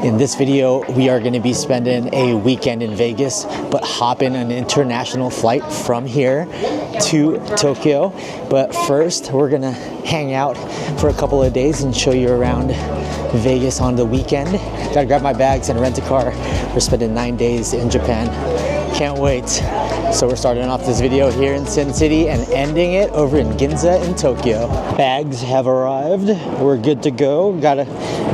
In this video, we are going to be spending a weekend in Vegas, but hopping an international flight from here to Tokyo. But first, we're going to hang out for a couple of days and show you around Vegas on the weekend. Gotta grab my bags and rent a car. We're spending 9 days in Japan. Can't wait. So we're starting off this video here in Sin City and ending it over in Ginza in Tokyo. Bags have arrived. We're good to go. Gotta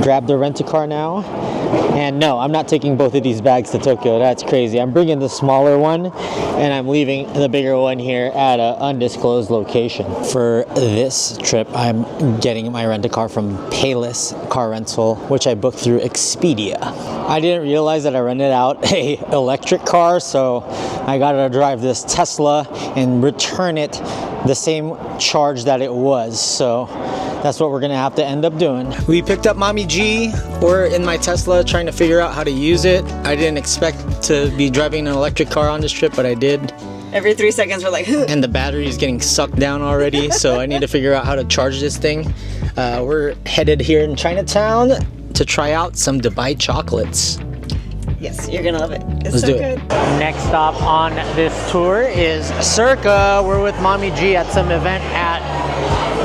grab the rent-a-car now. And no, I'm not taking both of these bags to Tokyo. That's crazy. I'm bringing the smaller one and I'm leaving the bigger one here at an undisclosed location. For this trip, I'm getting my rent-a-car from Payless Car Rental, which I booked through Expedia. I didn't realize that I rented out a electric car, so I gotta drive this Tesla and return it the same charge that it was. So that's what we're gonna have to end up doing. We picked up Mommy G. We're in my Tesla trying to figure out how to use it. I didn't expect to be driving an electric car on this trip, but I did. Every 3 seconds we're like, and the battery is getting sucked down already, so I need to figure out how to charge this thing. We're headed here in Chinatown to try out some Dubai chocolates. yes, you're gonna love it. It's Let's so do good. it. Next stop on this tour is Circa. We're with Mommy G at some event at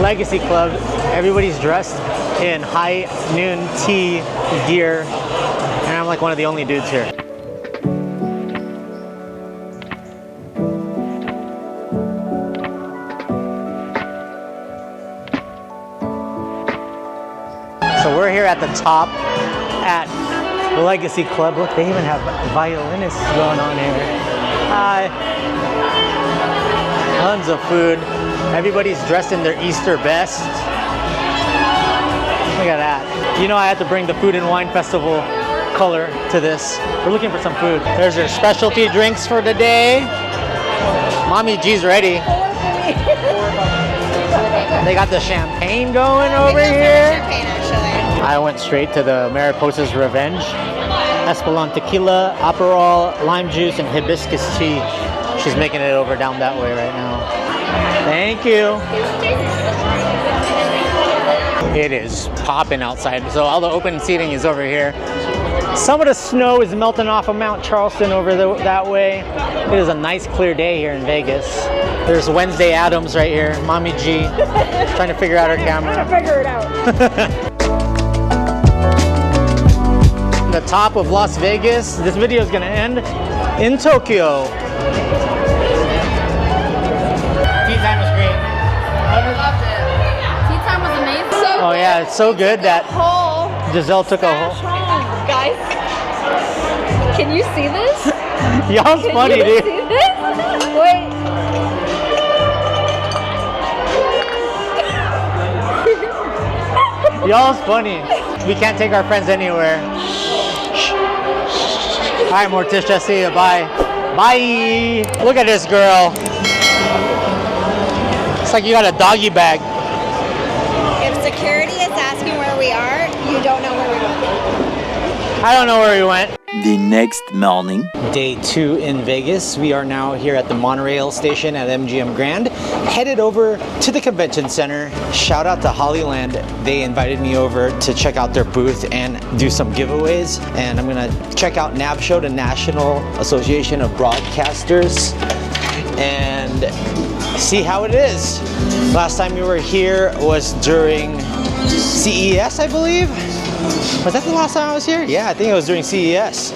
Legacy Club. Everybody's dressed in high noon tea gear, and I'm like one of the only dudes here. So we're here at the top at Legacy Club. Look, they even have violinists going on here. Hi. Tons of food. Everybody's dressed in their Easter best. Look at that. You know, I had to bring the Food and Wine Festival color to this. We're looking for some food. There's your specialty drinks for the day. Mommy G's ready. They got the champagne going over here. I went straight to the Mariposa's Revenge. Espolon tequila, Aperol, lime juice, and hibiscus tea. She's making it over down that way right now. Thank you. It is popping outside. So all the open seating is over here. Some of the snow is melting off of Mount Charleston over that way. It is a nice clear day here in Vegas. There's Wednesday Addams right here. Mommy G trying to figure out her camera. Trying to figure it out. The top of Las Vegas. This video is gonna end in Tokyo. Tea time was great. I loved it. Tea time was amazing. So Oh yeah, it's so good that Giselle took a whole. Guys, can you see this? Y'all's funny, Can you dude. see this? Wait. Y'all's funny. We can't take our friends anywhere. All right, Morticia, see you. Bye. Bye. Look at this girl. It's like you got a doggy bag. If security is asking where we are, you don't know where we went. I don't know where we went. The next morning. Day 2 in Vegas. We are now here at the monorail station at MGM Grand, headed over to the convention center. Shout out to Hollyland. They invited me over to check out their booth and do some giveaways. And I'm gonna check out NAB Show, the National Association of Broadcasters, and see how it is. Last time we were here was during CES, I believe. Was that the last time I was here? Yeah, I think it was during CES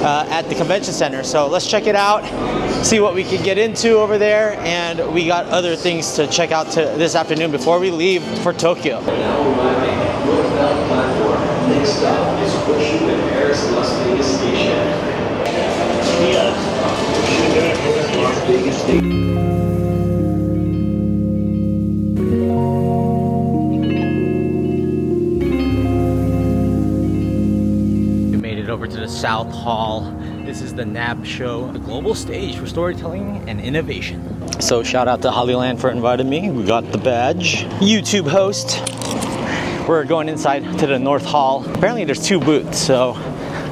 at the convention center. So let's check it out, see what we can get into over there. And we got other things to check out this afternoon before we leave for Tokyo. Next stop is Horseshoe and Paris Las Vegas Station. Las Vegas Station. Over to the South Hall. This is the NAB Show, the global stage for storytelling and innovation. So shout out to Hollyland for inviting me. We got the badge. YouTube host. We're going inside to the North Hall. Apparently there's 2 booths, so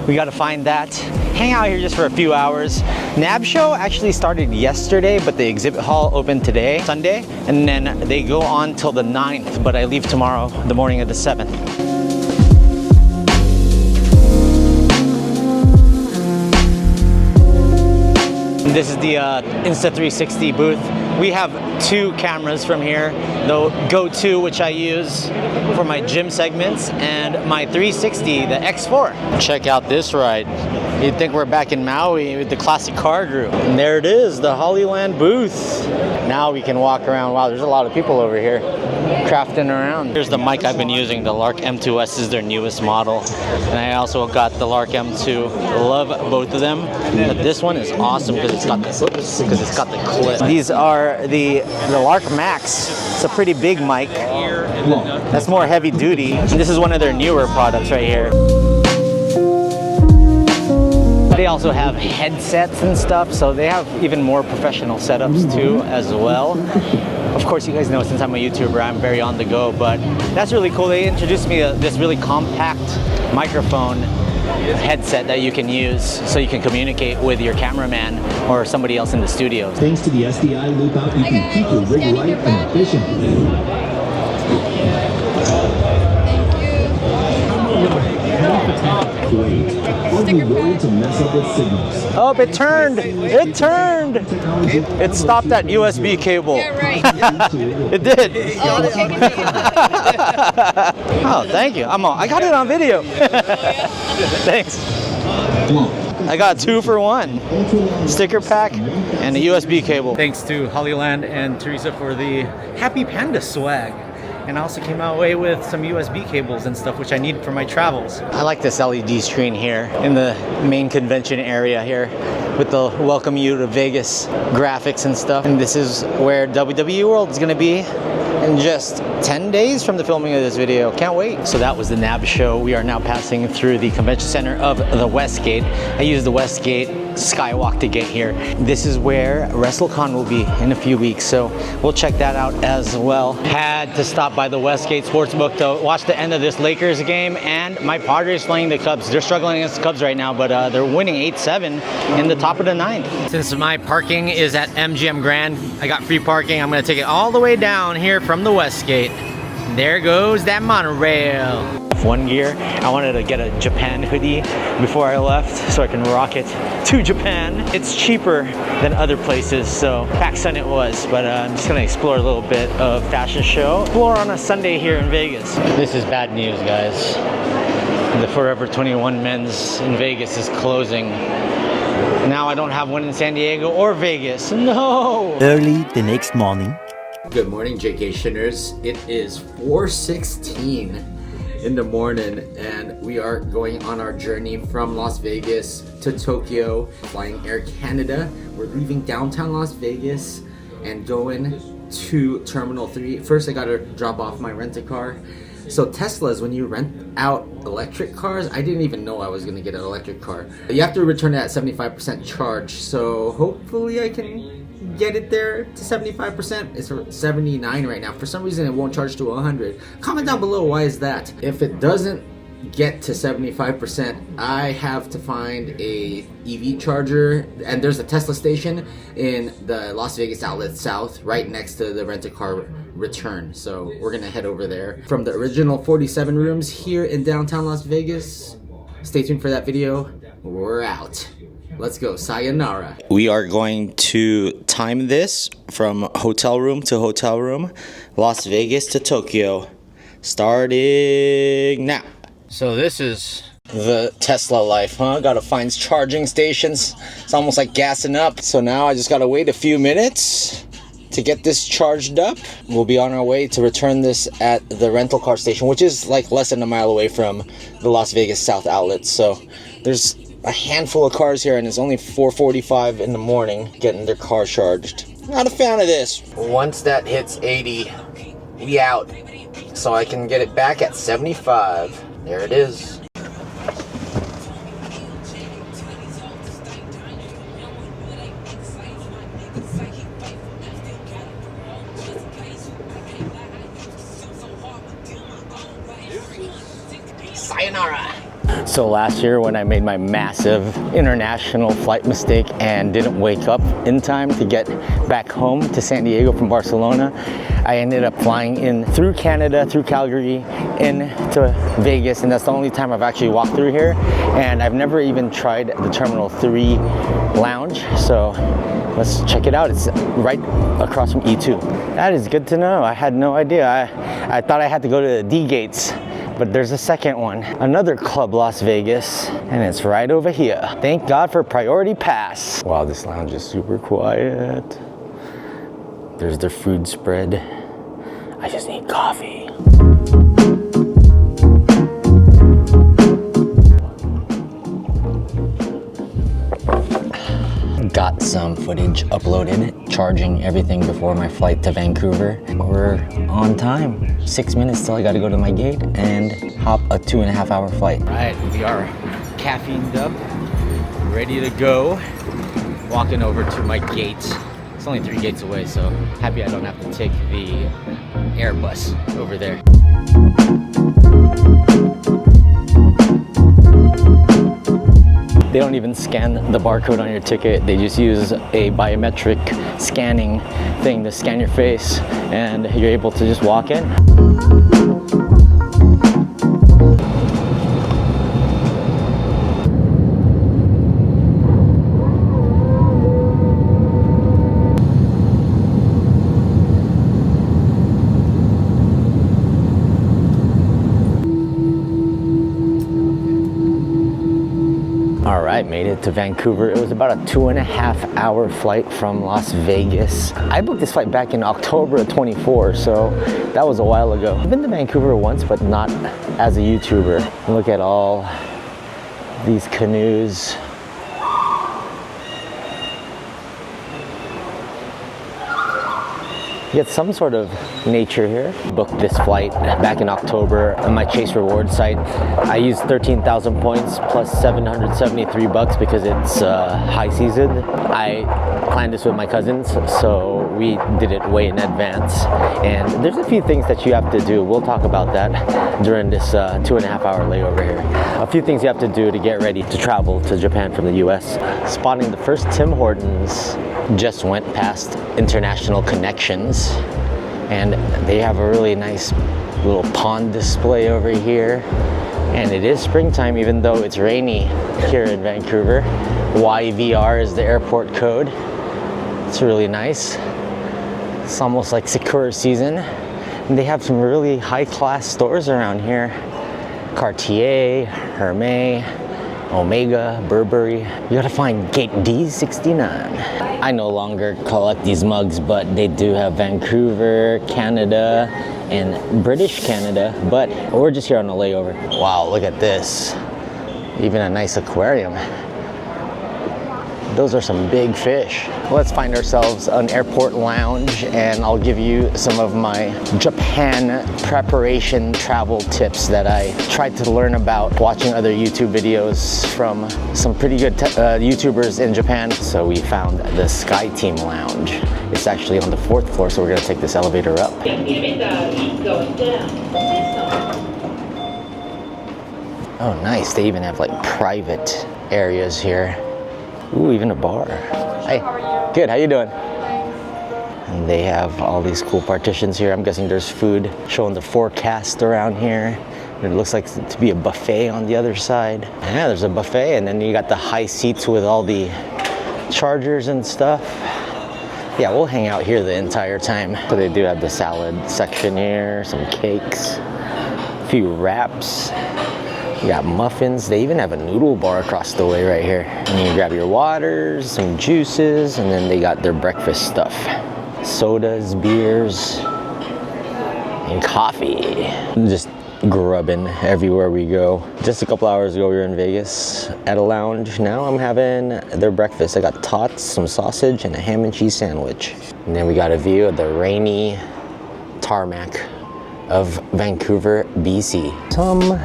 we got to find that. Hang out here just for a few hours. NAB Show actually started yesterday, but the exhibit hall opened today, Sunday, and then they go on till the 9th, but I leave tomorrow, the morning of the 7th. This is the Insta360 booth. We have 2 cameras from here. The Go 2, which I use for my gym segments, and my 360, the X4. Check out this ride. You'd think we're back in Maui with the classic car group. And there it is, the Hollyland booth. Now we can walk around. Wow, there's a lot of people over here crafting around. Here's the mic I've been using. The Lark M2S is their newest model. And I also got the Lark M2. Love both of them. But this one is awesome because it's got the clip. These are the Lark Max. It's a pretty big mic. That's more heavy duty. And this is one of their newer products right here. They also have headsets and stuff, so they have even more professional setups too as well. Of course, you guys know since I'm a YouTuber, I'm very on the go, but that's really cool. They introduced me to this really compact microphone headset that you can use so you can communicate with your cameraman or somebody else in the studio. Thanks to the SDI loop out, you can keep your rig right and efficient. Great. Only worried to mess up with signals. Oh, it turned! It turned! It stopped that USB cable. Yeah, right. It did. Oh, okay. Oh, thank you. I got it on video. Thanks. I got 2 for 1. Sticker pack and a USB cable. Thanks to Hollyland and Teresa for the Happy Panda swag. And I also came away with some USB cables and stuff which I need for my travels. I like this LED screen here in the main convention area here with the welcome you to Vegas graphics and stuff. And this is where WWE World is gonna be in just 10 days from the filming of this video. Can't wait. So that was the NAB show. We are now passing through the convention center of the Westgate. I used the Westgate Skywalk to get here. This is where WrestleCon will be in a few weeks, so we'll check that out as well. Had to stop by the Westgate Sportsbook to watch the end of this Lakers game, and my Padres playing the Cubs. They're struggling against the Cubs right now, but they're winning 8-7 in the top of the 9th. Since my parking is at MGM Grand, I got free parking. I'm gonna take it all the way down here from the Westgate. There goes that monorail. F1 gear. I wanted to get a Japan hoodie before I left so I can rock it to Japan. It's cheaper than other places, so PacSun it was, but I'm just gonna explore a little bit of fashion show. Explore on a Sunday here in Vegas. This is bad news, guys. The Forever 21 men's in Vegas is closing. Now I don't have one in San Diego or Vegas. No! Early the next morning. Good morning, Jaycationers. It is 4:16 in the morning, and we are going on our journey from Las Vegas to Tokyo, flying Air Canada. We're leaving downtown Las Vegas and going to Terminal 3. First, I gotta drop off my rent-a-car. So Teslas, when you rent out electric cars, I didn't even know I was gonna get an electric car. You have to return it at 75% charge, so hopefully I can get it there to 75%. It's 79 right now. For some reason it won't charge to 100. Comment down below why is that. If it doesn't get to 75%, I have to find a EV charger, and there's a Tesla station in the Las Vegas Outlet South right next to the rent-a-car return. So we're gonna head over there. From the original 47 rooms here in downtown Las Vegas, stay tuned for that video. We're out. Let's go. Sayonara. We are going to time this from hotel room to hotel room, Las Vegas to Tokyo, starting now. So this is the Tesla life, huh? Gotta find charging stations. It's almost like gassing up. So now I just gotta wait a few minutes to get this charged up. We'll be on our way to return this at the rental car station, which is like less than a mile away from the Las Vegas South outlet. So there's a handful of cars here, and it's only 4:45 in the morning getting their car charged. Not a fan of this. Once that hits 80, we out. So I can get it back at 75. There it is. Sayonara. So last year when I made my massive international flight mistake and didn't wake up in time to get back home to San Diego from Barcelona, I ended up flying in through Canada, through Calgary, into Vegas, and that's the only time I've actually walked through here. And I've never even tried the Terminal 3 lounge, so let's check it out. It's right across from E2. That is good to know. I had no idea. I thought I had to go to the D gates, but there's a second one. Another Club Las Vegas, and it's right over here. Thank God for Priority Pass. Wow, this lounge is super quiet. There's their food spread. I just need coffee. Got some footage uploaded, charging everything before my flight to Vancouver. We're on time. 6 minutes till I gotta go to my gate and hop a 2.5-hour flight. All right, we are caffeined up, ready to go. Walking over to my gate. It's only 3 gates away, so happy I don't have to take the Airbus over there. They don't even scan the barcode on your ticket. They just use a biometric scanning thing to scan your face, and you're able to just walk in. All right, made it to Vancouver. It was about a 2.5-hour flight from Las Vegas. I booked this flight back in October of 24, so that was a while ago. I've been to Vancouver once, but not as a YouTuber. Look at all these canoes. You get some sort of nature here. Booked this flight back in October on my Chase Reward site. I used 13,000 points plus 773 bucks because it's high season. I planned this with my cousins, so we did it way in advance. And there's a few things that you have to do. We'll talk about that during this 2.5-hour layover here. A few things you have to do to get ready to travel to Japan from the US. Spotting the first Tim Hortons. Just went past International Connections, and they have a really nice little pond display over here. And it is springtime, even though it's rainy here in Vancouver. YVR is the airport code. It's really nice. It's almost like Sakura season. And they have some really high-class stores around here. Cartier, Hermès, Omega, Burberry. You gotta find gate D69. I no longer collect these mugs, but they do have Vancouver, Canada, and British Canada, but we're just here on a layover. Wow, look at this. Even a nice aquarium. Those are some big fish. Let's find ourselves an airport lounge, and I'll give you some of my Japan preparation travel tips that I tried to learn about watching other YouTube videos from some pretty good YouTubers in Japan. So we found the Sky Team Lounge. It's actually on the 4th floor, so we're gonna take this elevator up. Oh, nice. They even have like private areas here. Ooh, even a bar. Hey, how are you? Good, how you doing? And they have all these cool partitions here. I'm guessing there's food showing the forecast around here. It looks like to be a buffet on the other side. Yeah, there's a buffet, and then you got the high seats with all the chargers and stuff. Yeah, we'll hang out here the entire time. So they do have the salad section here, some cakes, a few wraps. You got muffins. They even have a noodle bar across the way right here. And you can grab your waters, some juices, and then they got their breakfast stuff. Sodas, beers, and coffee. Just grubbing everywhere we go. Just a couple hours ago we were in Vegas at a lounge. Now I'm having their breakfast. I got tots, some sausage, and a ham and cheese sandwich. And then we got a view of the rainy tarmac of Vancouver, BC. Some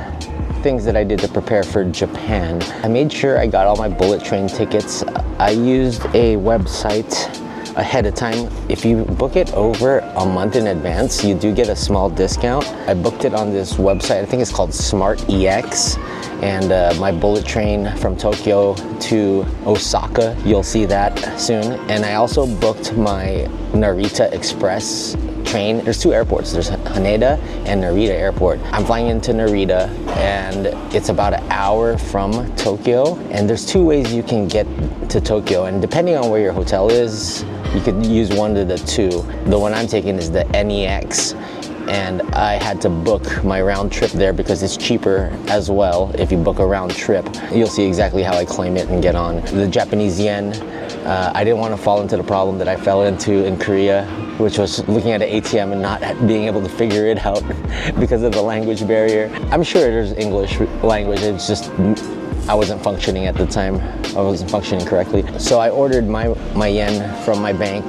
things that I did to prepare for Japan. I made sure I got all my bullet train tickets. I used a website ahead of time. If you book it over a month in advance, you do get a small discount. I booked it on this website, I think it's called Smart EX, and my bullet train from Tokyo to Osaka, you'll see that soon. And I also booked my Narita Express train. There's two airports, there's Haneda and Narita Airport. I'm flying into Narita and it's about an hour from Tokyo, and there's two ways you can get to Tokyo, and depending on where your hotel is, you could use one of the two. The one I'm taking is the NEX, and I had to book my round trip there because it's cheaper as well if you book a round trip. You'll see exactly how I claim it and get on. The Japanese yen, I didn't want to fall into the problem that I fell into in Korea, which was looking at an ATM and not being able to figure it out because of the language barrier. I'm sure there's English language, it's just I wasn't functioning at the time. I wasn't functioning correctly. So I ordered my yen from my bank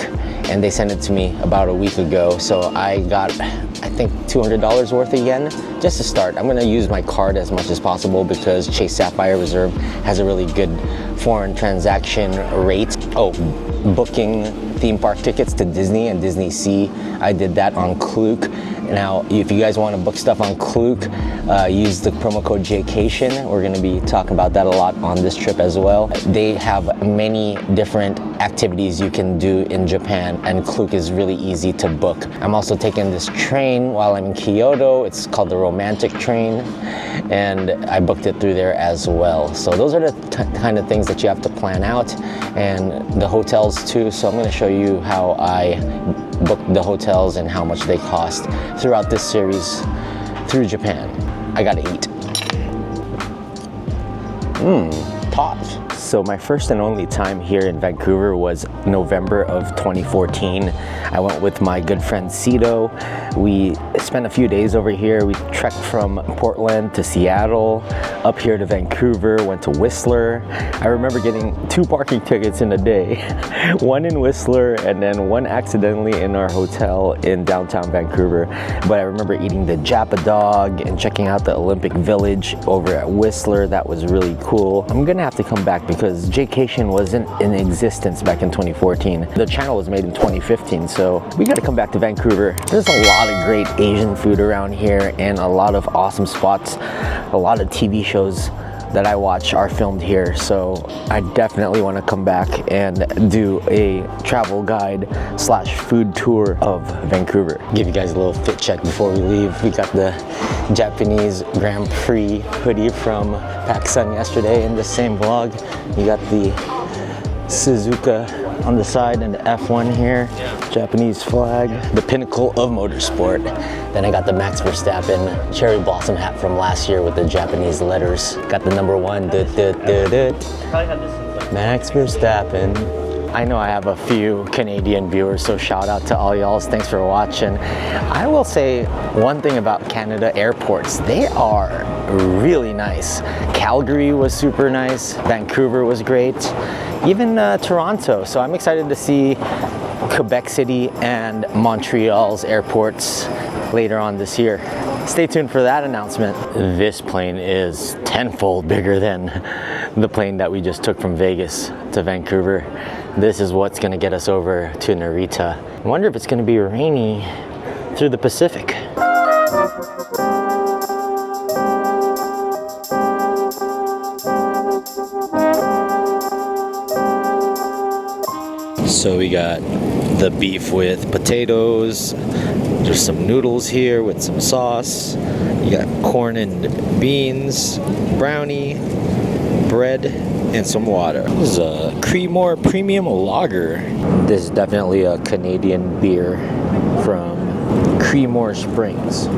and they sent it to me about a week ago. So I got, I think, $200 worth of yen just to start. I'm gonna use my card as much as possible because Chase Sapphire Reserve has a really good foreign transaction rate. Oh, booking theme park tickets to Disney and Disney Sea, I did that on Klook. Now, if you guys want to book stuff on Klook, use the promo code Jaycation. We're going to be talking about that a lot on this trip as well. They have many different activities you can do in Japan, and Klook is really easy to book. I'm also taking this train while I'm in Kyoto. It's called the Romantic Train, and I booked it through there as well. So those are the kind of things that you have to plan out, and the hotels too. So I'm going to show you how I booked the hotels and how much they cost throughout this series through Japan. I gotta eat. Pause. So my first and only time here in Vancouver was November of 2014. I went with my good friend Cito. We spent a few days over here. We trekked from Portland to Seattle, up here to Vancouver, went to Whistler. I remember getting 2 parking tickets in a day, one in Whistler and then one accidentally in our hotel in downtown Vancouver. But I remember eating the Japa dog and checking out the Olympic Village over at Whistler. That was really cool. I'm gonna have to come back because Jaycation wasn't in existence back in 2014. The channel was made in 2015, so we gotta come back to Vancouver. There's a lot of great Asian food around here and a lot of awesome spots. A lot of TV shows that I watch are filmed here, so I definitely want to come back and do a travel guide / food tour of Vancouver. Give you guys a little fit check before we leave. We got the Japanese Grand Prix hoodie from PacSun yesterday in the same vlog. You got the Suzuka on the side and the F1 here, Japanese flag, the pinnacle of motorsport. Then I got the Max Verstappen cherry blossom hat from last year with the Japanese letters. Got the number 1, Max Verstappen. I know I have a few Canadian viewers, so shout out to all y'all. Thanks for watching. I will say one thing about Canada airports, they are really nice. Calgary was super nice, Vancouver was great, even Toronto. So I'm excited to see Quebec City and Montreal's airports later on this year. Stay tuned for that announcement. This plane is tenfold bigger than the plane that we just took from Vegas to Vancouver. This is what's gonna get us over to Narita. I wonder if it's gonna be rainy through the Pacific. So we got the beef with potatoes. There's some noodles here with some sauce. You got corn and beans, brownie, bread, and some water. This is a Creemore Premium Lager. This is definitely a Canadian beer from Creemore Springs.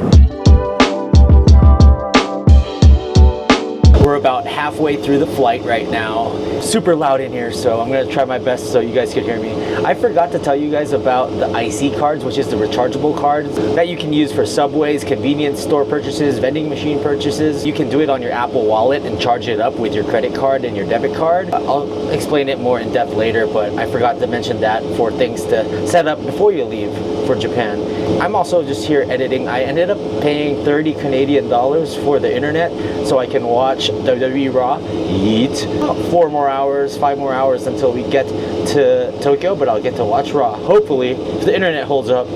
We're about halfway through the flight right now. Super loud in here, so I'm gonna try my best so you guys can hear me. I forgot to tell you guys about the IC cards, which is the rechargeable cards that you can use for subways, convenience store purchases, vending machine purchases. You can do it on your Apple Wallet and charge it up with your credit card and your debit card. I'll explain it more in depth later, but I forgot to mention that for things to set up before you leave for Japan. I'm also just here editing. I ended up paying 30 Canadian dollars for the internet so I can watch WWE Raw, Yeet, 4 more hours, 5 more hours until we get to Tokyo, but I'll get to watch Raw, hopefully, if the internet holds up.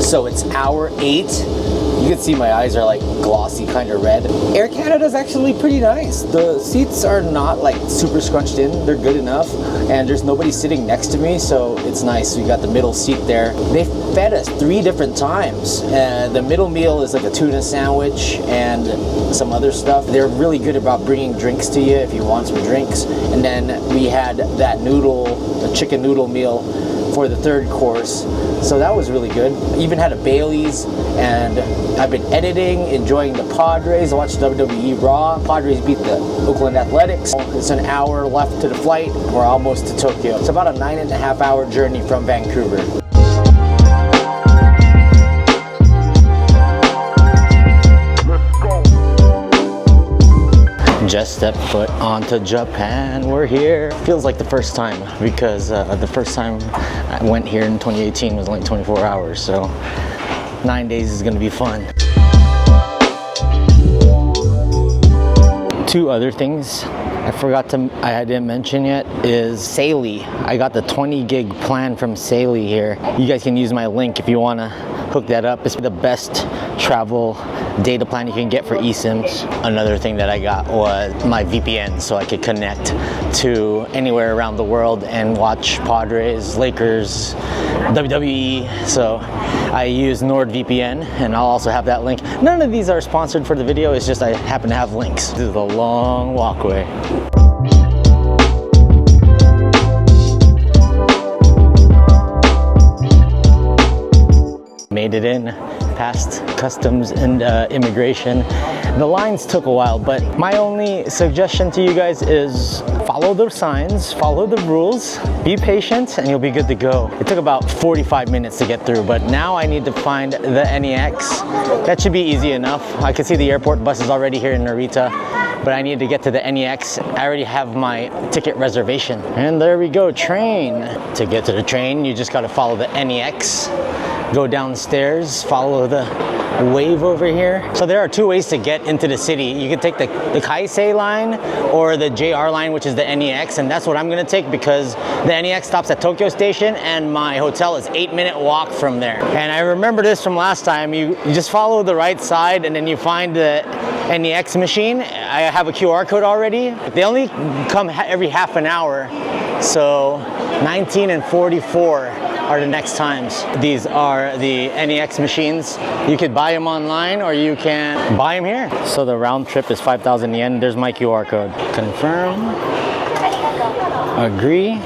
So it's hour 8. You can see my eyes are like glossy, kind of red. Air Canada's actually pretty nice. The seats are not like super scrunched in. They're good enough. And there's nobody sitting next to me, so it's nice. We got the middle seat there. They fed us 3 different times. The middle meal is like a tuna sandwich and some other stuff. They're really good about bringing drinks to you if you want some drinks. And then we had that the chicken noodle meal for the 3rd course. So that was really good. Even had a Bailey's, and I've been editing, enjoying the Padres. I watched WWE Raw. Padres beat the Oakland Athletics. It's an hour left to the flight. We're almost to Tokyo. It's about a 9.5 hour journey from Vancouver. Just stepped foot onto Japan. We're here. Feels like the first time because the first time I went here in 2018 was only 24 hours. So 9 days is gonna be fun. 2 other things I didn't mention yet is Saily. I got the 20 gig plan from Saily here. You guys can use my link if you wanna hook that up. It's the best travel data plan you can get for eSIMs. Another thing that I got was my VPN so I could connect to anywhere around the world and watch Padres, Lakers, WWE. So I use NordVPN, and I'll also have that link. None of these are sponsored for the video, it's just I happen to have links. This is a long walkway. Made it in, past customs and immigration. The lines took a while, but my only suggestion to you guys is follow the signs, follow the rules, be patient, and you'll be good to go. It took about 45 minutes to get through, but now I need to find the NEX. That should be easy enough. I can see the airport bus is already here in Narita, but I need to get to the NEX. I already have my ticket reservation. And there we go, train. To get to the train, you just gotta follow the NEX. Go downstairs, follow the wave over here. So there are 2 ways to get into the city. You can take the Kaisei line or the JR line, which is the NEX, and that's what I'm gonna take because the NEX stops at Tokyo Station and my hotel is 8-minute walk from there. And I remember this from last time. You just follow the right side and then you find the NEX machine. I have a QR code already. They only come every half an hour. So 19 and 44 are the next times. These are the NEX machines. You could buy them online or you can buy them here. So the round trip is 5,000 yen. There's my QR code. Confirm. Agree.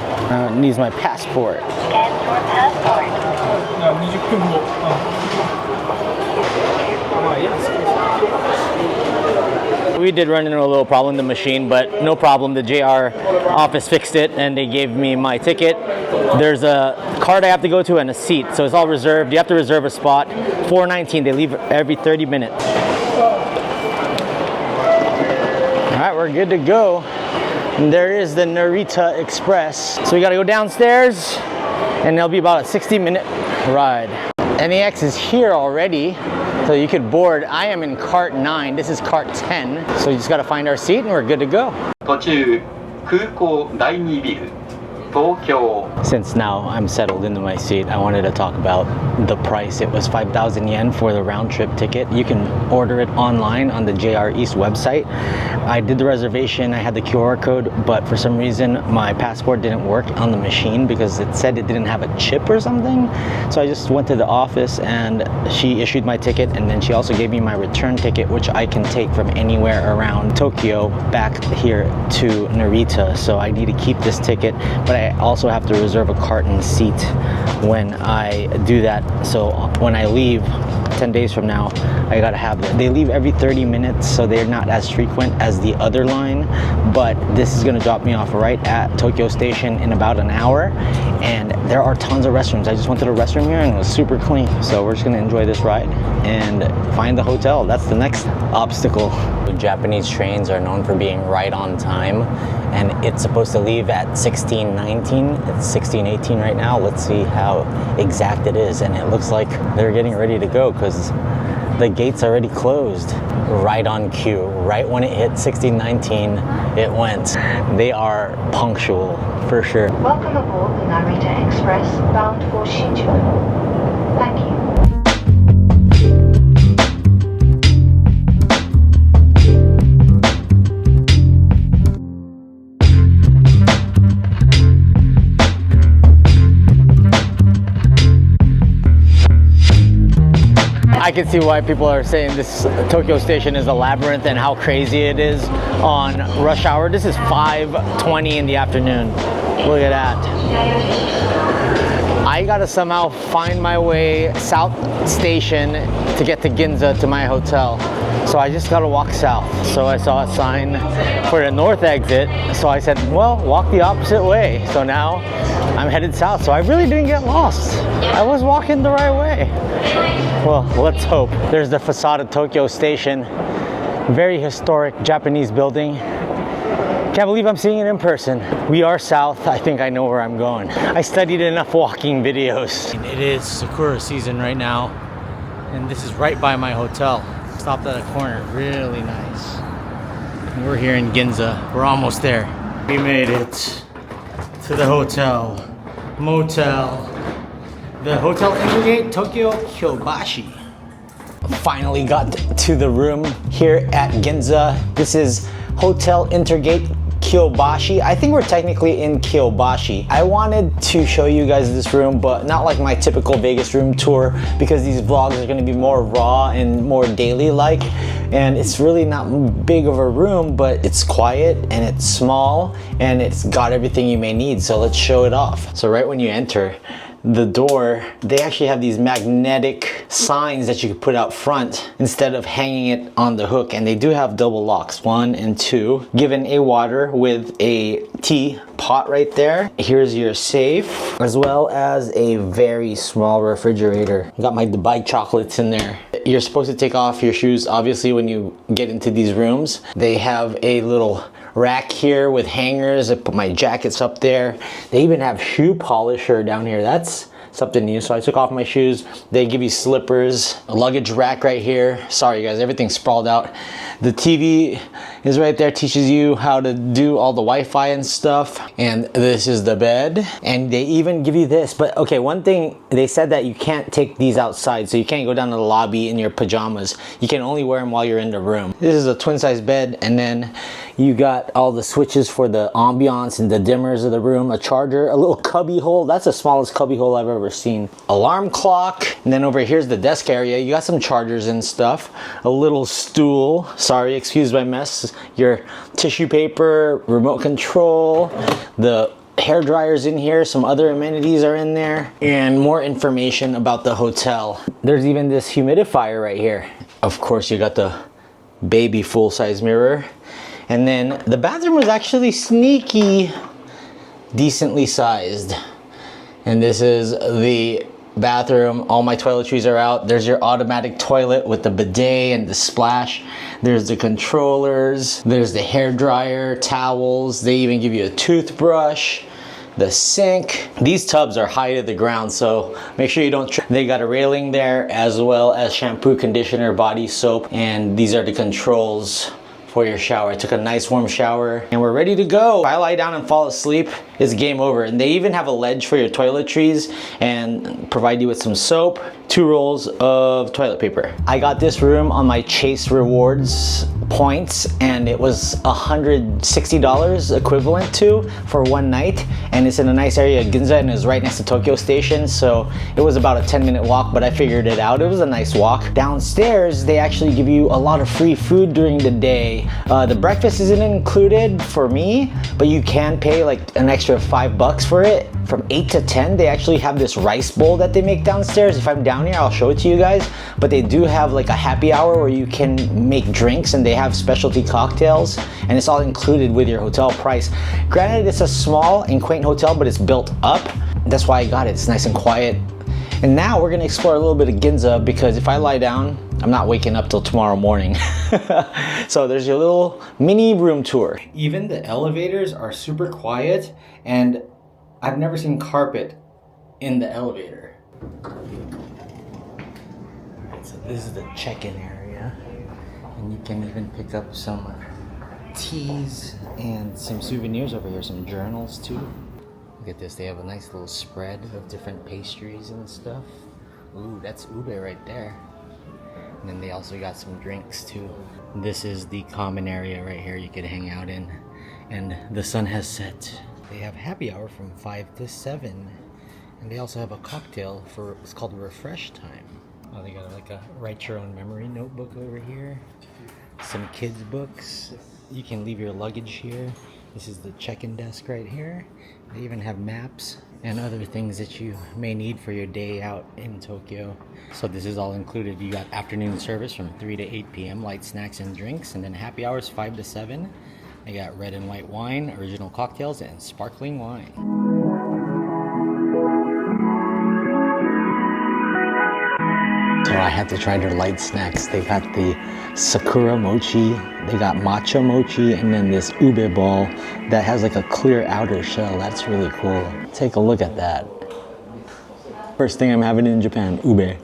Needs my passport. Scan your passport. We did run into a little problem in the machine, but no problem. The JR office fixed it and they gave me my ticket. There's a card I have to go to and a seat, so it's all reserved. You have to reserve a spot. 419, they leave every 30 minutes. All right, we're good to go. And there is the Narita Express. So we gotta go downstairs and it'll be about a 60-minute ride. NEX is here already. So you could board. I am in cart 9. This is cart 10. So you just got to find our seat and we're good to go. 途中空港第2ビル東京 Since now I'm settled into my seat, I wanted to talk about the price. It was 5,000 yen for the round trip ticket. You can order it online on the JR East website. I did the reservation, I had the QR code, but for some reason my passport didn't work on the machine because it said it didn't have a chip or something. So I just went to the office and she issued my ticket, and then she also gave me my return ticket, which I can take from anywhere around Tokyo back here to Narita. So I need to keep this ticket, but I also have to reserve a carton seat when I do that. So when I leave, 10 days from now, I gotta have them. They leave every 30 minutes, so they're not as frequent as the other line, but this is gonna drop me off right at Tokyo Station in about an hour, and there are tons of restrooms. I just went to the restroom here and it was super clean. So we're just gonna enjoy this ride and find the hotel. That's the next obstacle. Japanese trains are known for being right on time, and it's supposed to leave at 16:19. It's 16:18 right now. Let's see how exact it is. And it looks like they're getting ready to go because the gate's already closed. Right on cue. Right when it hit 16:19, it went. They are punctual for sure. Welcome aboard the Narita Express bound for Shinjuku. Thank you. I can see why people are saying this Tokyo Station is a labyrinth and how crazy it is on rush hour. This is 5:20 in the afternoon. Look at that. I gotta somehow find my way south station to get to Ginza to my hotel. So I just gotta walk south. So I saw a sign for the north exit. So I said, well, walk the opposite way. So now I'm headed south. So I really didn't get lost. I was walking the right way. Well, let's hope. There's the facade of Tokyo Station. Very historic Japanese building. Can't believe I'm seeing it in person. We are south. I think I know where I'm going. I studied enough walking videos. It is Sakura season right now, and this is right by my hotel. Stopped at a corner. Really nice. And we're here in Ginza. We're almost there. We made it to the hotel. Motel. The Hotel Intergate Tokyo Kyobashi. Finally got to the room here at Ginza. This is Hotel Intergate Kyobashi. I think we're technically in Kyobashi. I wanted to show you guys this room, but not like my typical Vegas room tour, because these vlogs are going to be more raw and more daily like, and it's really not big of a room, but it's quiet and it's small and it's got everything you may need. So let's show it off. So right when you enter the door, they actually have these magnetic signs that you can put out front instead of hanging it on the hook, and they do have double locks, 1 and 2. Given a water with a tea pot right there. Here's your safe, as well as a very small refrigerator. Got my Dubai chocolates in there. You're supposed to take off your shoes obviously when you get into these rooms. They have a little rack here with hangers. I put my jackets up there. They even have shoe polisher down here. That's something new. So I took off my shoes. They give you slippers, a luggage rack right here. Sorry guys, everything's sprawled out. The TV is right there, teaches you how to do all the Wi-Fi and stuff. And this is the bed. And they even give you this. But okay, one thing, they said that you can't take these outside. So you can't go down to the lobby in your pajamas. You can only wear them while you're in the room. This is a twin size bed, and then you got all the switches for the ambiance and the dimmers of the room, a charger, a little cubby hole. That's the smallest cubby hole I've ever seen. Alarm clock. And then over here's the desk area. You got some chargers and stuff. A little stool. Sorry, excuse my mess. Your tissue paper, remote control, the hair dryers in here, some other amenities are in there, and more information about the hotel. There's even this humidifier right here. Of course, you got the baby full-size mirror. And then the bathroom was actually sneaky, decently sized. And this is the bathroom. All my toiletries are out. There's your automatic toilet with the bidet and the splash. There's the controllers. There's the hair dryer, towels. They even give you a toothbrush, the sink. These tubs are high to the ground, so make sure you don't trip. They got a railing there, as well as shampoo, conditioner, body soap. And these are the controls for your shower. I took a nice warm shower and we're ready to go. If I lie down and fall asleep, it's game over. And they even have a ledge for your toiletries and provide you with some soap, 2 rolls of toilet paper. I got this room on my Chase Rewards points, and it was $160 equivalent to for one night, and it's in a nice area, Ginza, and it's right next to Tokyo Station, so it was about a 10-minute walk, but I figured it out. It was a nice walk. Downstairs, they actually give you a lot of free food during the day. The breakfast isn't included for me, but you can pay like an extra extra $5 for it. From 8 to 10, they actually have this rice bowl that they make downstairs. If I'm down here, I'll show it to you guys. But they do have like a happy hour where you can make drinks, and they have specialty cocktails, and it's all included with your hotel price. Granted, it's a small and quaint hotel, but it's built up. That's why I got it. It's nice and quiet. And now we're gonna explore a little bit of Ginza, because if I lie down, I'm not waking up till tomorrow morning. So there's your little mini room tour. Even the elevators are super quiet, and I've never seen carpet in the elevator. Alright, so this is the check-in area, and you can even pick up some teas and some souvenirs over here, some journals too. Look at this, they have a nice little spread of different pastries and stuff. Ooh, that's ube right there. And then they also got some drinks too. This is the common area right here you could hang out in. And the sun has set. They have happy hour from 5 to 7. And they also have a cocktail for, it's called Refresh Time. Oh, they got like a write your own memory notebook over here. Some kids books. You can leave your luggage here. This is the check-in desk right here. They even have maps and other things that you may need for your day out in Tokyo. So this is all included. You got afternoon service from 3 to 8 p.m., light snacks and drinks, and then happy hours 5 to 7. They got red and white wine, original cocktails, and sparkling wine. So I had to try their light snacks. They got the sakura mochi, they got matcha mochi, and then this ube ball that has like a clear outer shell. That's really cool. Take a look at that. First thing I'm having in Japan, ube.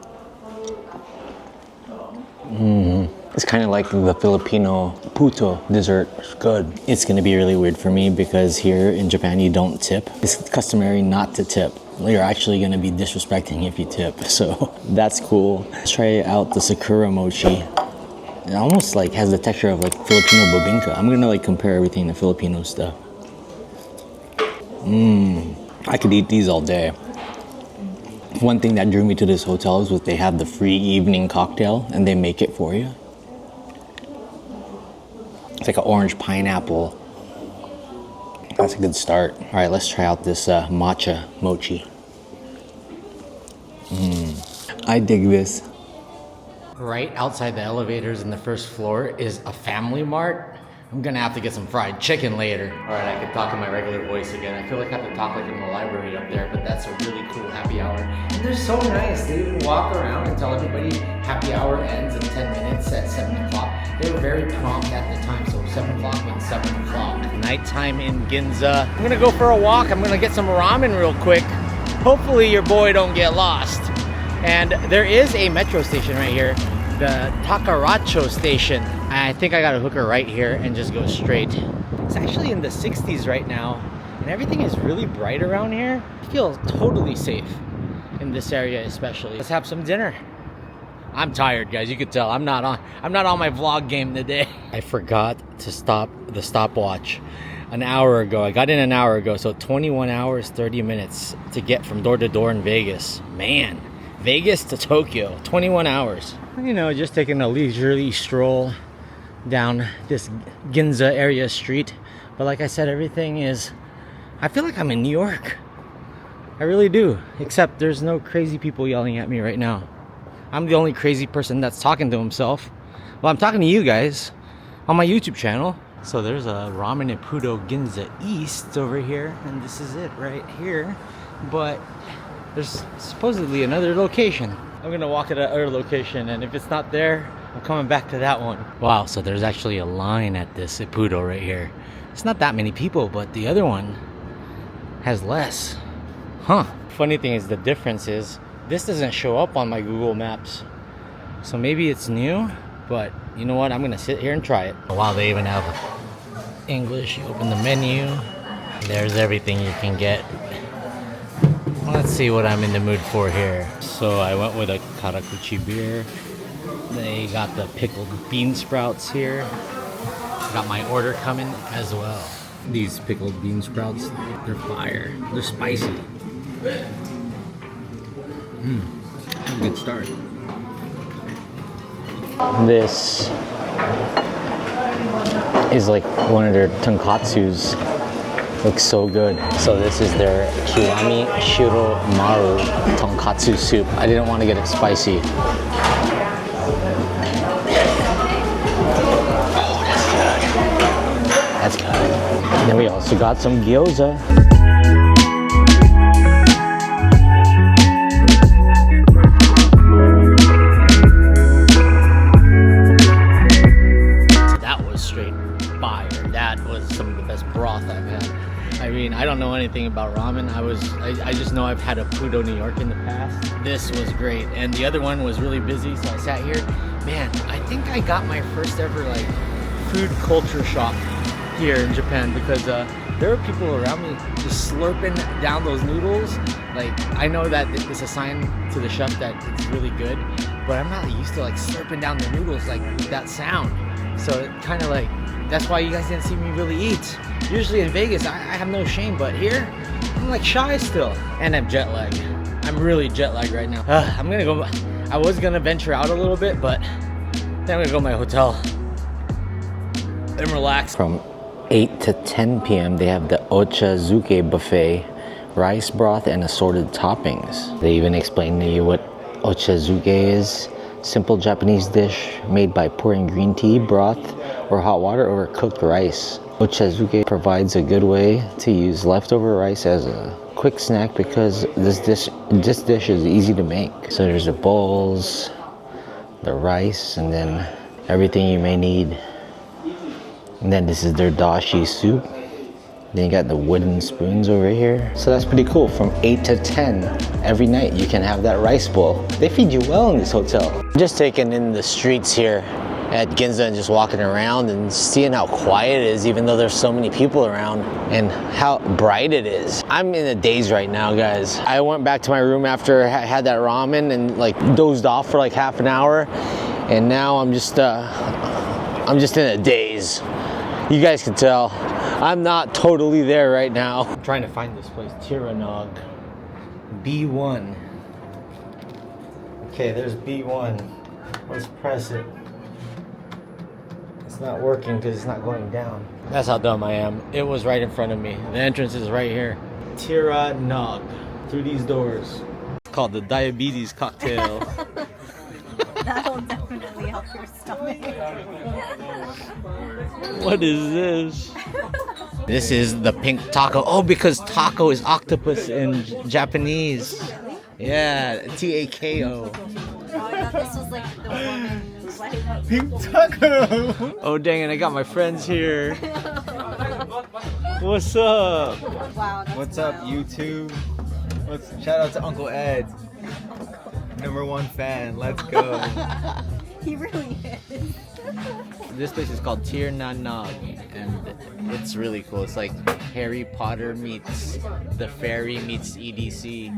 It's kind of like the Filipino puto dessert. It's good. It's gonna be really weird for me because here in Japan you don't tip. It's customary not to tip. You're actually gonna be disrespecting if you tip, so that's cool. Let's try out the sakura mochi. It almost like has the texture of like Filipino bibingka. I'm gonna like compare everything to Filipino stuff. I could eat these all day. One thing that drew me to this hotel is that they have the free evening cocktail and they make it for you. It's like an orange pineapple. That's a good start. All right, let's try out this matcha mochi. I dig this. Right outside the elevators in the first floor is a family mart. I'm gonna have to get some fried chicken later. All right, I can talk in my regular voice again. I feel like I have to talk like in the library up there, but that's a really cool happy hour. And they're so nice. They even walk around and tell everybody happy hour ends in 10 minutes at 7 o'clock. They were very prompt at the time, so 7 o'clock means 7 o'clock. Nighttime in Ginza. I'm gonna go for a walk. I'm gonna get some ramen real quick. Hopefully your boy don't get lost. And there is a metro station right here, the Takaracho station. I think I got a hooker right here and just go straight. It's actually in the 60s right now, and everything is really bright around here. I feel totally safe in this area especially. Let's have some dinner. I'm tired, guys. You could tell I'm not on my vlog game today. I forgot to stop the stopwatch an hour ago. I got in an hour ago, so 21 hours 30 minutes to get from door to door in Vegas. Man, Vegas to Tokyo, 21 hours. You know, just taking a leisurely stroll down this Ginza area street. But like I said, everything is, I feel like I'm in New York. I really do, except there's no crazy people yelling at me right now. I'm the only crazy person that's talking to himself. Well, I'm talking to you guys on my YouTube channel. So there's a Ramen Ippudo Ginza East over here, and this is it right here. But there's supposedly another location. I'm gonna walk to that other location, and if it's not there, I'm coming back to that one. Wow, so there's actually a line at this Ippudo right here. It's not that many people, but the other one has less. Huh. Funny thing is, the difference is this doesn't show up on my Google Maps. So maybe it's new, but you know what? I'm gonna sit here and try it. Wow, they even have English. You open the menu. There's everything you can get. Let's see what I'm in the mood for here. So I went with a Karakuchi beer. They got the pickled bean sprouts here. Got my order coming as well. These pickled bean sprouts, they're fire. They're spicy. Good start. This is like one of their tonkatsus. Looks so good. So this is their Kiwami Shiro Maru Tonkatsu soup. I didn't want to get it spicy. Oh, that's good. And then we also got some gyoza. That was straight fire. That was some of the best broth I've had. I mean, I don't know anything about ramen. I just know I've had a Pudo New York in the past. This was great. And the other one was really busy, so I sat here. Man, I think I got my first ever like food culture shock here in Japan, because there are people around me just slurping down those noodles. Like, I know that it's a sign to the chef that it's really good, but I'm not used to like slurping down the noodles like with that sound. So it kind of like, that's why you guys didn't see me really eat. Usually in Vegas, I have no shame, but here, I'm like shy still. And I'm jet lagged. I'm really jet lagged right now. I'm gonna go, I was gonna venture out a little bit, but then I'm gonna go to my hotel and relax. From 8 to 10 p.m. they have the Ochazuke buffet, rice broth and assorted toppings. They even explain to you what Ochazuke is. Simple Japanese dish made by pouring green tea, broth, or hot water over cooked rice. Ochazuke provides a good way to use leftover rice as a quick snack because this dish is easy to make. So there's the bowls, the rice, and then everything you may need. And then this is their dashi soup. Then you got the wooden spoons over here. So that's pretty cool. From 8 to 10 every night you can have that rice bowl. They feed you well in this hotel. Just taking in the streets here at Ginza and just walking around and seeing how quiet it is, even though there's so many people around, and how bright it is. I'm in a daze right now, guys. I went back to my room after I had that ramen and like dozed off for like half an hour, and now I'm just in a daze. You guys can tell I'm not totally there right now. I'm trying to find this place, Tiranog. B1. Okay, there's B1. Let's press it. It's not working because it's not going down. That's how dumb I am. It was right in front of me. The entrance is right here. Tiranog. Through these doors. It's called the diabetes cocktail. That'll definitely help your stomach. What is this? This is the pink taco. Oh, because taco is octopus in Japanese. Yeah, T-A-K-O. Oh, I thought this was like the woman's like Pink taco. Oh, dang it, I got my friends here. What's up? wow. What's up, YouTube? Shout out to Uncle Ed. #1 fan. Let's go. He really is. This place is called Tiranog, and it's really cool. It's like Harry Potter meets the fairy meets EDC,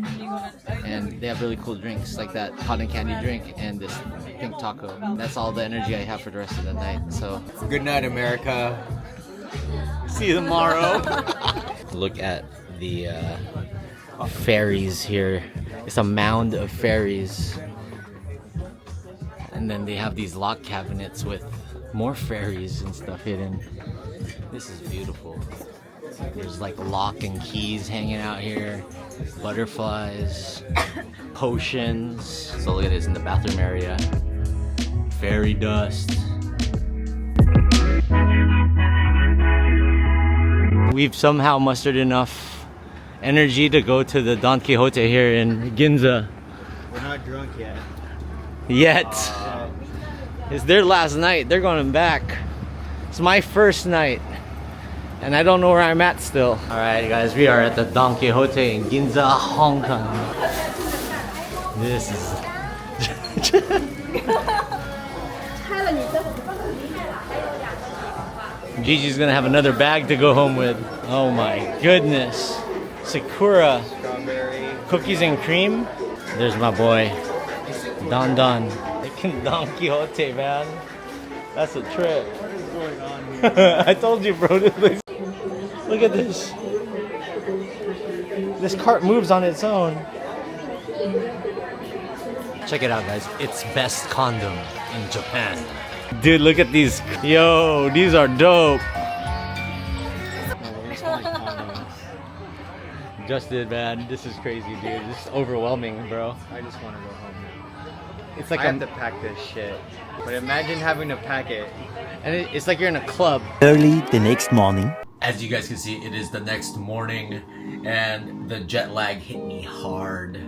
and they have really cool drinks like that cotton candy drink and this pink taco. That's all the energy I have for the rest of the night. So Good night, America. see you tomorrow. Look at the fairies here. It's a mound of fairies. And then they have these lock cabinets with more fairies and stuff hidden. This is beautiful. There's like lock and keys hanging out here. Butterflies. Potions. So look at this in the bathroom area. Fairy dust. We've somehow mustered enough energy to go to the Don Quixote here in Ginza. We're not drunk yet. It's their last night. They're going back. It's my first night, and I don't know where I'm at still. All right, guys, we are at the Don Quixote in Ginza, Hong Kong. This is. Gigi's gonna have another bag to go home with. Oh my goodness. Sakura. Strawberry. Cookies and cream. There's my boy. Don. Don Quixote, man. That's a trip. What is going on here? I told you, bro. Look at this. This cart moves on its own. Check it out, guys. It's best condom in Japan. Dude, look at these. Yo, these are dope. adjusted, man. This is crazy, dude. This is overwhelming, bro. I just want to go home now. It's like I have to pack this shit. But imagine having to pack it. And it's like you're in a club. Early the next morning. As you guys can see, it is the next morning and the jet lag hit me hard.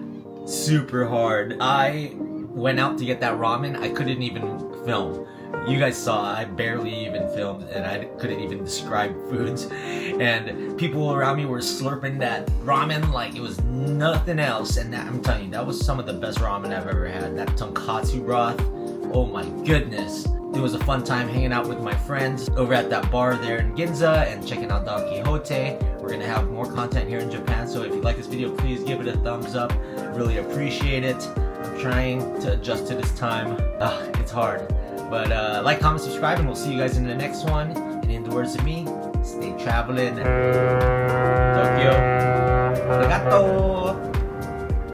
Super hard. I went out to get that ramen. I couldn't even film. You guys saw I barely even filmed and I couldn't even describe foods. And people around me were slurping that ramen like it was nothing else. And I'm telling you, that was some of the best ramen I've ever had. That tonkatsu broth, oh my goodness. It was a fun time hanging out with my friends over at that bar there in Ginza and checking out Don Quixote. We're gonna have more content here in Japan, so if you like this video, please give it a thumbs up. Really appreciate it. I'm trying to adjust to this time. It's hard. But like, comment, subscribe, and we'll see you guys in the next one. And in the words of me, stay traveling. Tokyo. Arigato.